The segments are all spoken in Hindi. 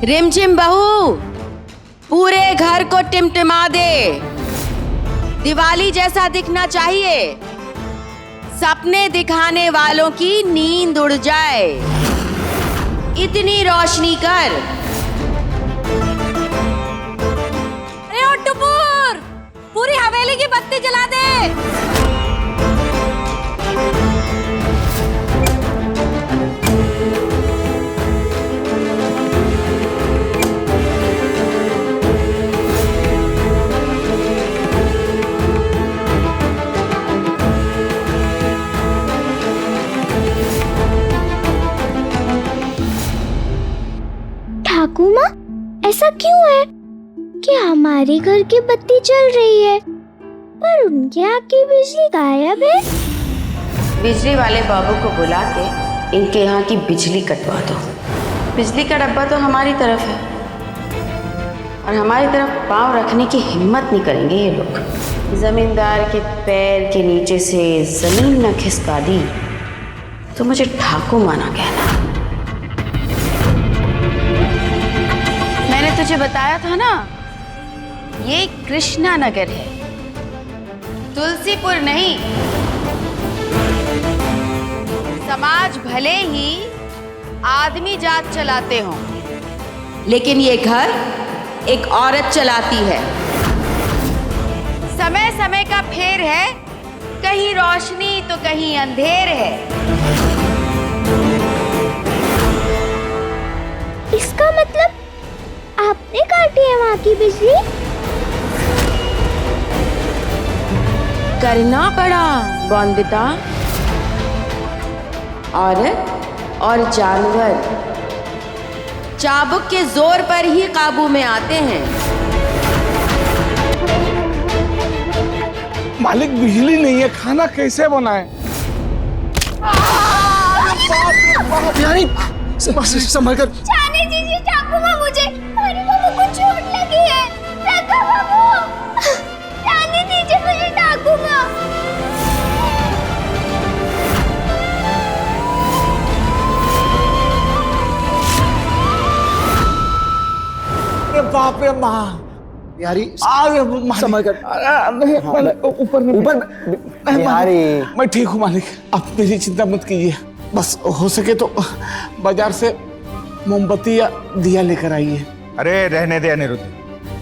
रिमझिम बहू, पूरे घर को टिमटिमा दे। दिवाली जैसा दिखना चाहिए, सपने दिखाने वालों की नींद उड़ जाए। इतनी रोशनी कर। अरे ओ टुपुर, पूरी हवेली की बत्ती जला दे। ठाकुर माँ, ऐसा क्यों है कि हमारे घर की बत्ती जल रही है पर उनके यहाँ की बिजली गायब है? बिजली वाले बाबू को बुला के इनके यहाँ की बिजली कटवा दो। बिजली का डब्बा तो हमारी तरफ है और हमारी तरफ पाँव रखने की हिम्मत नहीं करेंगे ये लोग। जमींदार के पैर के नीचे से जमीन न खिसका दी तो मुझे ठाकुर माना कहना। मैंने तुझे बताया था ना, ये कृष्णा नगर है, तुलसीपुर नहीं। समाज भले ही आदमी जात चलाते हों, लेकिन ये घर एक औरत चलाती है। समय समय का फेर है, कहीं रोशनी तो कहीं अंधेर है। इसका मतलब आपने काटी है वहाँ की बिजली? करना पड़ा बॉन्दिता। औरत और जानवर चाबुक के जोर पर ही काबू में आते हैं। मालिक, बिजली नहीं है, खाना कैसे बनाए? संभल कर। जाने दीजिए ठाकुर माँ मुझे, अरे बाबू को चोट लगी है। रखो बाबू, जाने दीजिए मुझे ठाकुर माँ। बाप रे माँ, बिहारी संभल कर। ऊपर बिहारी, मैं ठीक हूँ मालिक, आप मेरी चिंता मत कीजिए। बस हो सके तो बाजार से मोमबत्ती या दिया लेकर आइए। अरे रहने दे अनिरुद्ध,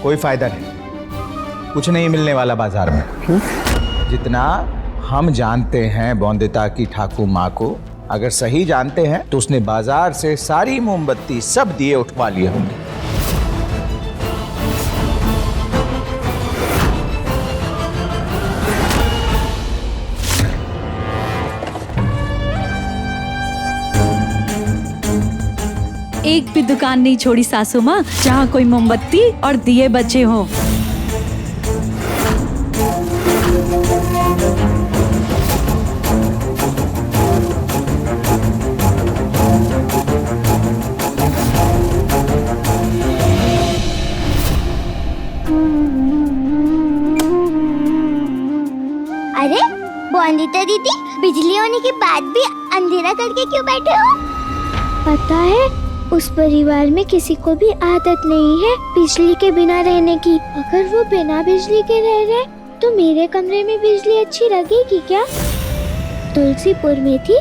कोई फायदा नहीं, कुछ नहीं मिलने वाला बाजार में। जितना हम जानते हैं बॉन्दिता की ठाकुर माँ को, अगर सही जानते हैं तो उसने बाजार से सारी मोमबत्ती सब दिए उठवा लिए होंगे। एक भी दुकान नहीं छोड़ी सासू माँ जहाँ कोई मोमबत्ती और दिए बचे हों। अरे बॉन्दिता दीदी, बिजली होने के बाद भी अंधेरा करके क्यों बैठे हो? पता है, उस परिवार में किसी को भी आदत नहीं है बिजली के बिना रहने की। अगर वो बिना बिजली के रह रहे तो मेरे कमरे में बिजली अच्छी लगेगी क्या? तुलसीपुर में थी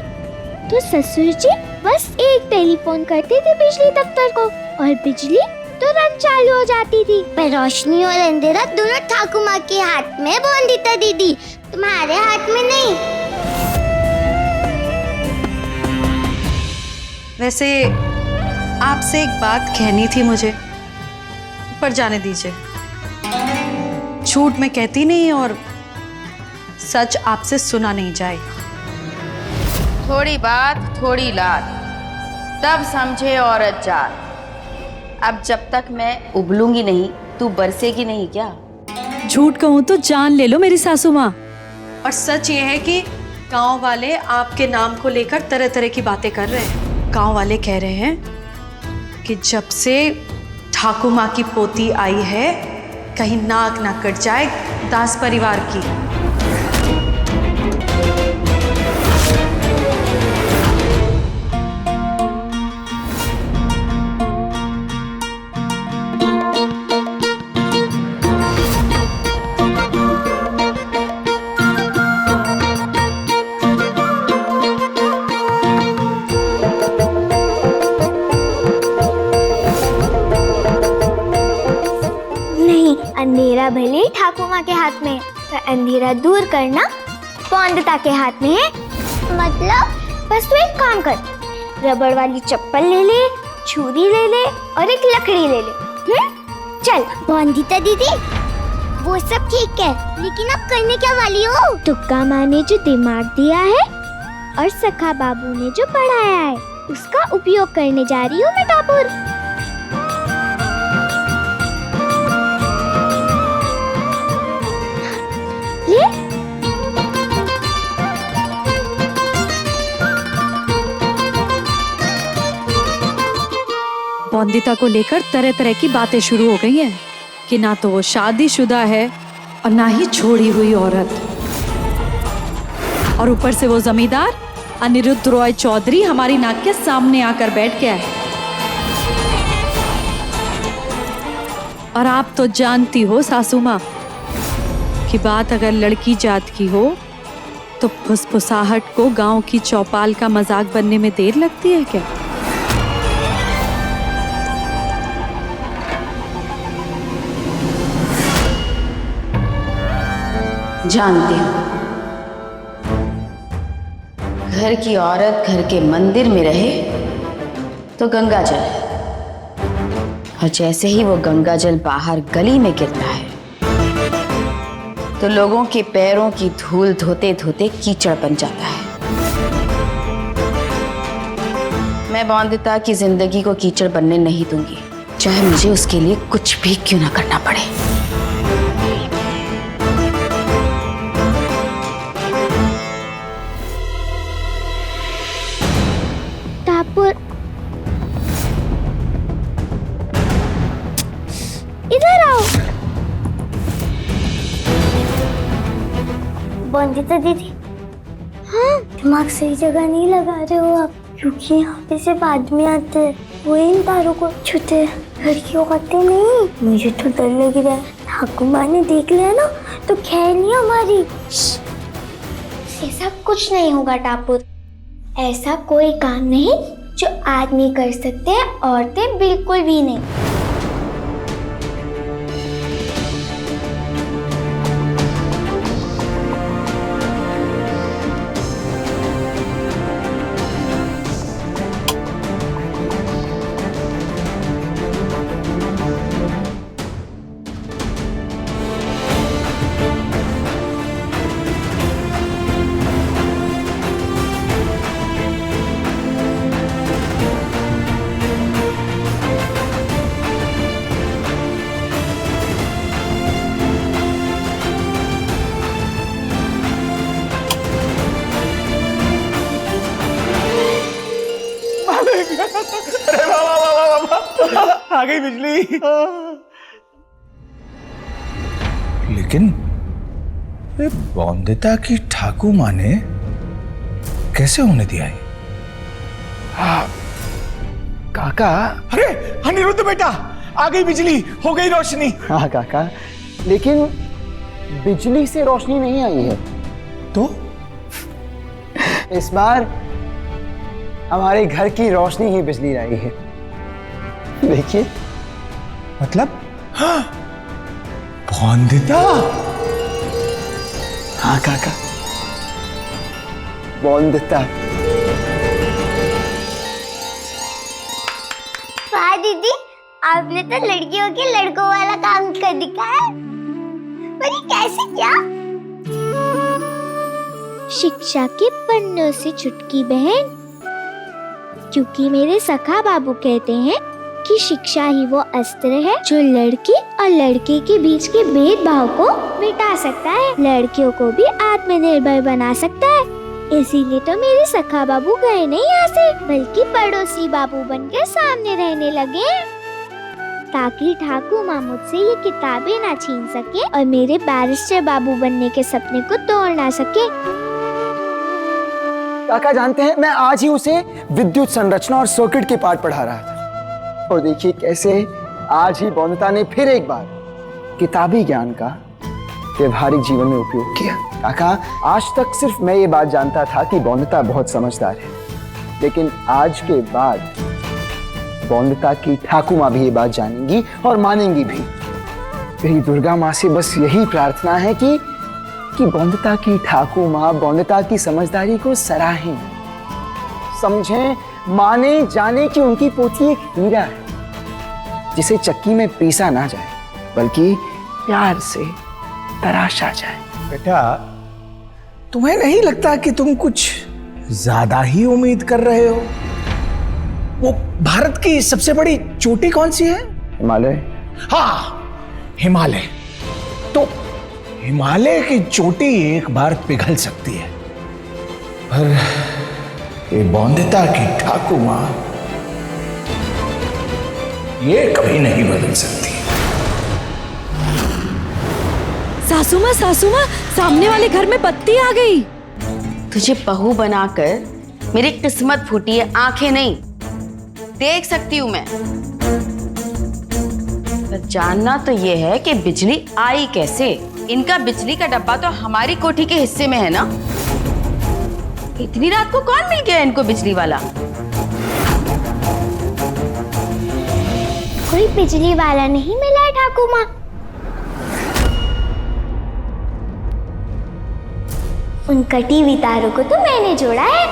तो ससुर जी बस एक टेलीफोन करते थे बिजली दफ्तर को और बिजली तुरंत चालू हो जाती थी। पर रोशनी और अंधेरा दोनों ठाकुर माँ के हाथ में, बॉन्दिता दीदी, तुम्हारे हाथ में नहीं। वैसे आपसे एक बात कहनी थी मुझे, पर जाने दीजिए। झूठ मैं कहती नहीं और सच आपसे सुना नहीं जाएगा। थोड़ी बात थोड़ी लात, तब समझे औरत जात। अब जब तक मैं उबलूंगी नहीं, तू बरसेगी नहीं क्या? झूठ कहूँ तो जान ले लो मेरी सासू माँ। और सच ये है कि गांव वाले आपके नाम को लेकर तरह तरह की बातें कर रहे हैं। गांव वाले कह रहे हैं कि जब से ठाकुर माँ की पोती आई है, कहीं नाक ना कट जाए दास परिवार की। अंधेरा भले ठाकुर माँ के हाथ में है, पर अंधेरा दूर करना बौंदता के हाथ में है। मतलब बस तू एक काम कर, रबड़ वाली चप्पल ले ले, छुरी ले ले और एक लकड़ी ले ले। चल बौंदिता दीदी, वो सब ठीक है, लेकिन अब करने क्या वाली हो? तुक्का माँ ने जो दिमाग दिया है और सखा बाबू ने जो पढ़ाया है, उसका उपयोग करने जा रही हूँ मैं टापुर। ले बौंदिता को लेकर तरह तरह की बातें शुरू हो गई हैं कि ना तो वो शादीशुदा है और ना ही छोड़ी हुई औरत, और ऊपर से वो जमींदार अनिरुद्ध रॉय चौधरी हमारी नाक के सामने आकर बैठ गया है। और आप तो जानती हो सासू माँ कि बात अगर लड़की जात की हो तो फुसफुसाहट को गांव की चौपाल का मजाक बनने में देर लगती है क्या? जानती हूँ, घर की औरत घर के मंदिर में रहे तो गंगा जल है, और जैसे ही वो गंगा जल बाहर गली में गिरता है तो लोगों के पैरों की धूल धोते धोते कीचड़ बन जाता है। मैं बौंदिता की जिंदगी को कीचड़ बनने नहीं दूंगी, चाहे मुझे उसके लिए कुछ भी क्यों ना करना पड़े। इधर आओ। बौंदिता दीदी, हाँ दिमाग सही जगह नहीं लगा रहे हो आप, क्योंकि यहाँ पे सिर्फ आदमी आते हैं, वो इन तारों को छूते हैं, लड़कियों आते नहीं। मुझे तो डर लग रहा है, ठाकुर माँ ने देख लिया ना तो खैर नहीं हमारी। ऐसा कुछ नहीं होगा टापुर, ऐसा कोई काम नहीं जो आदमी कर सकते हैं, औरतें बिल्कुल भी नहीं। अरे वाह वाह वाह वाह वाह, आ गई बिजली। लेकिन बौंदिता की ठाकुर माँ ने कैसे होने दिया है? काका। अरे अनिरुद्ध बेटा, आ गई बिजली, हो गई रोशनी। हाँ काका, लेकिन बिजली से रोशनी नहीं आई है। तो इस बार हमारे घर की रोशनी ही बिजली लाई है, देखिए। मतलब बौंदिता? हाँ काका, बौंदिता। वाह दीदी, आपने तो लड़कियों के लड़कों वाला काम कर दिखाया। पर ये कैसे किया? शिक्षा के पन्नों से छुटकी बहन, क्योंकि मेरे सखा बाबू कहते हैं कि शिक्षा ही वो अस्त्र है जो लड़की और लड़के के बीच के भेदभाव को मिटा सकता है, लड़कियों को भी आत्मनिर्भर बना सकता है। इसीलिए तो मेरे सखा बाबू गए नहीं यहाँ से, बल्कि पड़ोसी बाबू बनकर सामने रहने लगे, ताकि ठाकुर माँ मुझसे ये किताबें ना छीन सके और मेरे बैरिस्टर बाबू बनने के सपने को तोड़ ना सके। काका जानते हैं, मैं आज ही उसे विद्युत संरचना और सर्किट के पाठ पढ़ा रहा था, और देखिए कैसे आज ही बौंदिता ने फिर एक बार किताबी ज्ञान का व्यवहारिक जीवन में उपयोग किया। काका, आज तक सिर्फ मैं ये बात जानता था कि बौंदिता बहुत समझदार है, लेकिन आज के बाद बौंदिता की ठाकुर माँ भी ये बात जानेंगी और मानेंगी भी। मेरी दुर्गा माँ से बस यही प्रार्थना है कि बौंदता की ठाकुर माँ बौंदता की समझदारी को सराहें, समझें, माने, जाने कि उनकी पोती एक हीरा है जिसे चक्की में पीसा ना जाए बल्कि प्यार से तराशा जाए। बेटा, तुम्हें नहीं लगता कि तुम कुछ ज्यादा ही उम्मीद कर रहे हो? वो भारत की सबसे बड़ी चोटी कौन सी है? हिमालय। हाँ, हिमालय। तो हिमालय की चोटी एक बार पिघल सकती है, पर ये बौंदता की ठाकुर मां ये कभी नहीं बदल सकती। सासू माँ, सामने वाले घर में बत्ती आ गई। तुझे बहू बनाकर मेरी किस्मत फूटी है, आंखें नहीं देख सकती हूं मैं। पर जानना तो ये है कि बिजली आई कैसे। इनका बिजली का डब्बा तो हमारी कोठी के हिस्से में है ना। इतनी रात को कौन मिल गया इनको बिजली वाला? कोई बिजली वाला नहीं मिला है ठाकुर माँ। उन कटी हुई तारों को तो मैंने जोड़ा है।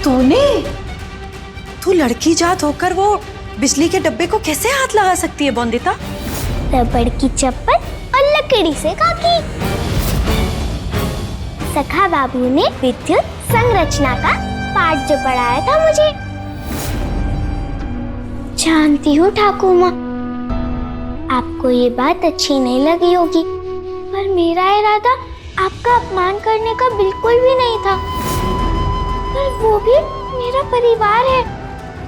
तूने? तू लड़की जात होकर वो बिजली के डब्बे को कैसे हाथ लगा सकती है बौंदिता? रबड़ की चप्पल और लकड़ी से काकी। सखा बाबू ने विद्युत संरचना का पाठ जो पढ़ाया था मुझे। जानती हूँ ठाकुर माँ, आपको ये बात अच्छी नहीं लगी होगी, पर मेरा इरादा आपका अपमान करने का बिल्कुल भी नहीं था। पर वो भी मेरा परिवार है।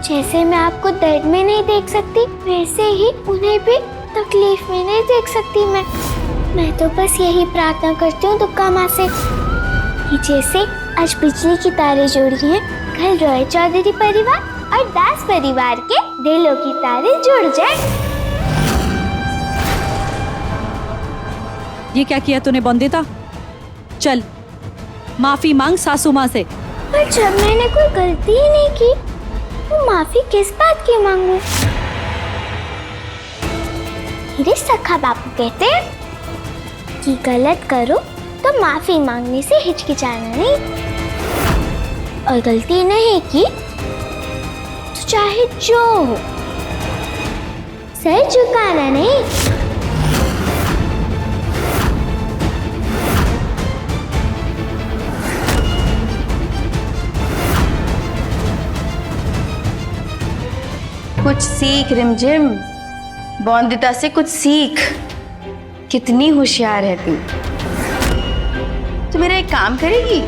जैसे मैं आपको दर्द में नहीं देख सकती, वैसे ही उन्हें भी तकलीफ में नहीं देख सकती। मैं तो बस यही प्रार्थना करती हूँ दुर्गा माँ से कि जैसे आज बिजली की तारें जोड़ी हैं, कल रॉय चौधरी परिवार और दास परिवार के दिलों की तारें जुड़ जाए। ये क्या किया तूने बौंदिता? चल माफी मांग सासू माँ से। पर जब मैंने कोई गलती ही नहीं की तो माफी किस बात की मांगू? मेरे सखा बापू कहते हैं कि गलत करो तो माफी मांगने से हिचकिचाना नहीं, और गलती नहीं की तो चाहे जो हो सर झुकाना नहीं। कुछ सीख रिमझिम, बौंदिता से कुछ सीख। कितनी होशियार है तू मेरा एक काम करेगी?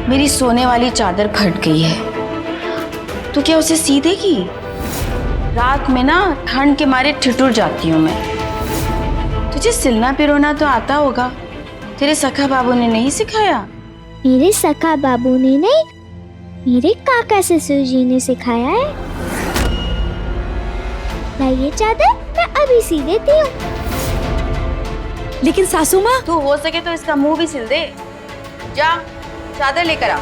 मेरी सोने वाली चादर फट गई है, तो क्या उसे सी देगी? रात में ना ठंड के मारे ठिठुर जाती हूँ मैं। तुझे सिलना पिरोना तो आता होगा, तेरे सखा बाबू ने नहीं सिखाया? मेरे सखा बाबू ने नहीं, मेरे काका ससुर जी ने सिखाया है। ये चादर मैं अभी सी देती हूँ। लेकिन सासू माँ, तू हो सके तो इसका मुंह भी सिल दे। जा चादर लेकर आ,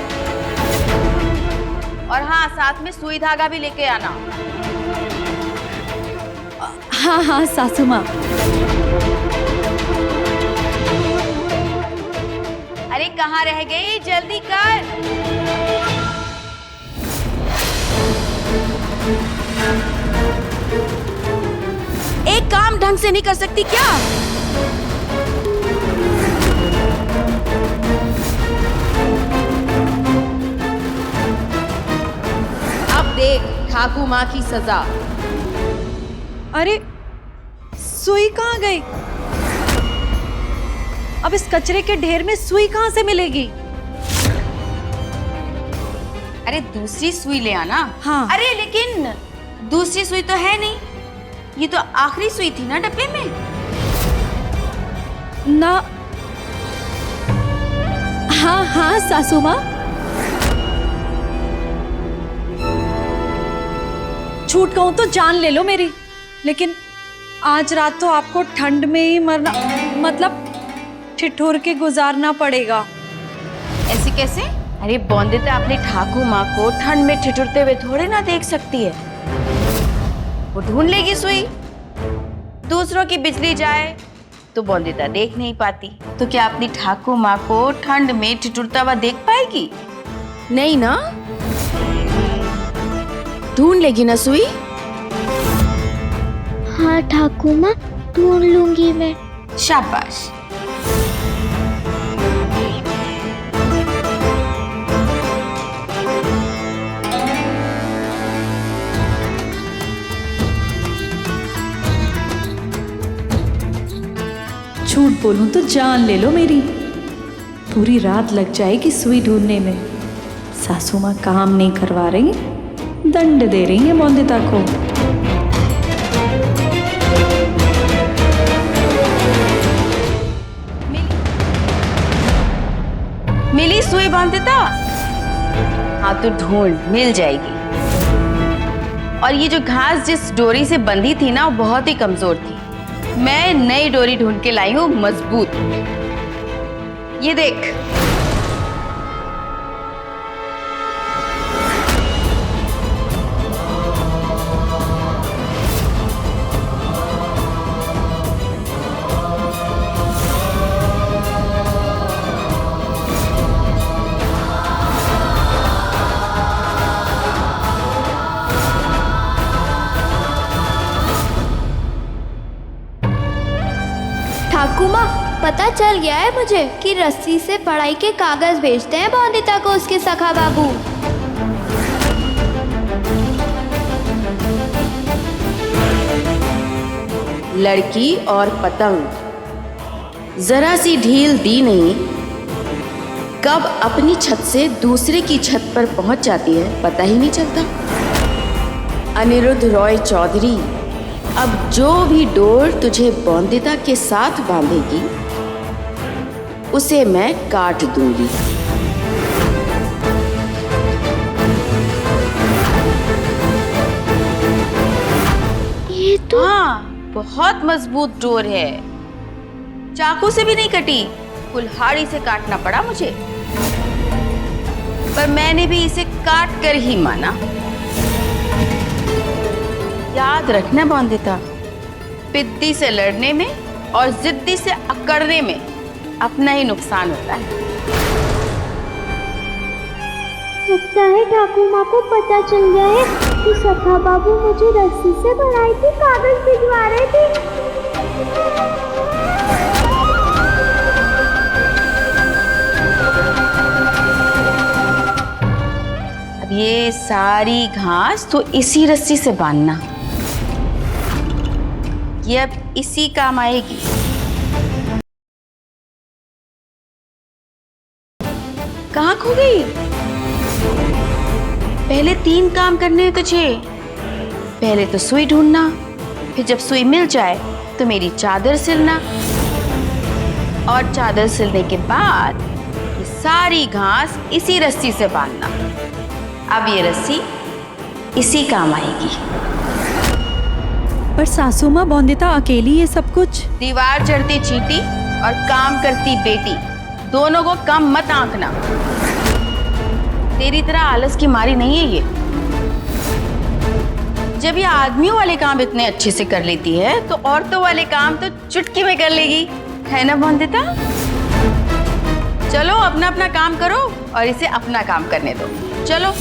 और हाँ साथ में सुई धागा भी लेके आना। हाँ हाँ सासू माँ। अरे कहाँ रह गई, जल्दी कर। एक काम ढंग से नहीं कर सकती क्या? अब देख ठाकुर माँ की सजा। अरे सुई कहाँ गई? अब इस कचरे के ढेर में सुई कहाँ से मिलेगी? अरे दूसरी सुई ले आना। हाँ। अरे लेकिन दूसरी सुई तो है नहीं, ये तो आखिरी सुई थी ना डब्बे में। ना, हाँ हाँ सासू माँ, छूट कहूं तो जान ले लो मेरी, लेकिन आज रात तो आपको ठंड में ही मरना, मतलब ठिठुर के गुजारना पड़ेगा। ऐसे कैसे? अरे बौंदिता अपनी ठाकुर माँ को ठंड में ठिठुरते हुए थोड़े ना देख सकती है। वो ढूंढ लेगी सुई। दूसरों की बिजली जाए तो बॉन्दिता देख नहीं पाती, तो क्या अपनी ठाकुर माँ को ठंड में ठिठुरता हुआ देख पाएगी? नहीं ना। ढूंढ लेगी ना सुई? हाँ ठाकुर माँ, ढूंढ लूंगी मैं। शाबाश। झूठ बोलूं तो जान ले लो मेरी, पूरी रात लग जाएगी सुई ढूंढने में। सासू माँ काम नहीं करवा रही, दंड दे रही है बॉन्दिता को। मिली सुई बॉन्दिता? हाँ तो ढूंढ, मिल जाएगी। और ये जो घास जिस डोरी से बंधी थी ना, वो बहुत ही कमजोर थी। मैं नई डोरी ढूंढ के लाई हूं, मजबूत। ये देख। ठाकुर माँ, पता चल गया है मुझे कि रस्सी से पढ़ाई के कागज भेजते हैं बॉन्दिता को उसके सखा बाबू। लड़की और पतंग जरा सी ढील दी नहीं, कब अपनी छत से दूसरे की छत पर पहुंच जाती है पता ही नहीं चलता। अनिरुद्ध रॉय चौधरी, अब जो भी डोर तुझे बॉन्दिता के साथ बांधेगी उसे मैं काट दूंगी। ये तो हाँ, बहुत मजबूत डोर है, चाकू से भी नहीं कटी, कुल्हाड़ी से काटना पड़ा मुझे, पर मैंने भी इसे काट कर ही माना। याद रखना बॉन्दिता, पिद्दी से लड़ने में और जिद्दी से अकड़ने में अपना ही नुकसान होता है। लगता है ठाकुर माँ को पता चल गया है कि सखा बाबू मुझे रस्सी से पढ़ाई के कागज भिजवा रहे थे। अब ये सारी घास तो इसी रस्सी से बांधना, ये अब इसी काम आएगी। कहाँ खो गई? पहले 3 काम करने हैं तुझे। पहले तो सुई ढूंढना, फिर जब सुई मिल जाए तो मेरी चादर सिलना, और चादर सिलने के बाद ये सारी घास इसी रस्सी से बांधना। अब ये रस्सी इसी काम आएगी। पर सासू माँ, बॉन्दिता अकेली ये सब कुछ? दीवार चढ़ती चींटी और काम करती बेटी, दोनों को कम मत आंकना। तेरी तरह आलस की मारी नहीं है ये। जब ये आदमियों वाले काम इतने अच्छे से कर लेती है तो औरतों वाले काम तो चुटकी में कर लेगी, है ना बॉन्दिता? चलो अपना अपना काम करो और इसे अपना काम करने दो। चलो।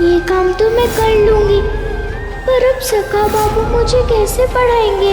ये काम तो मैं कर लूंगी, पर अब सखा बाबू मुझे कैसे पढ़ाएंगे?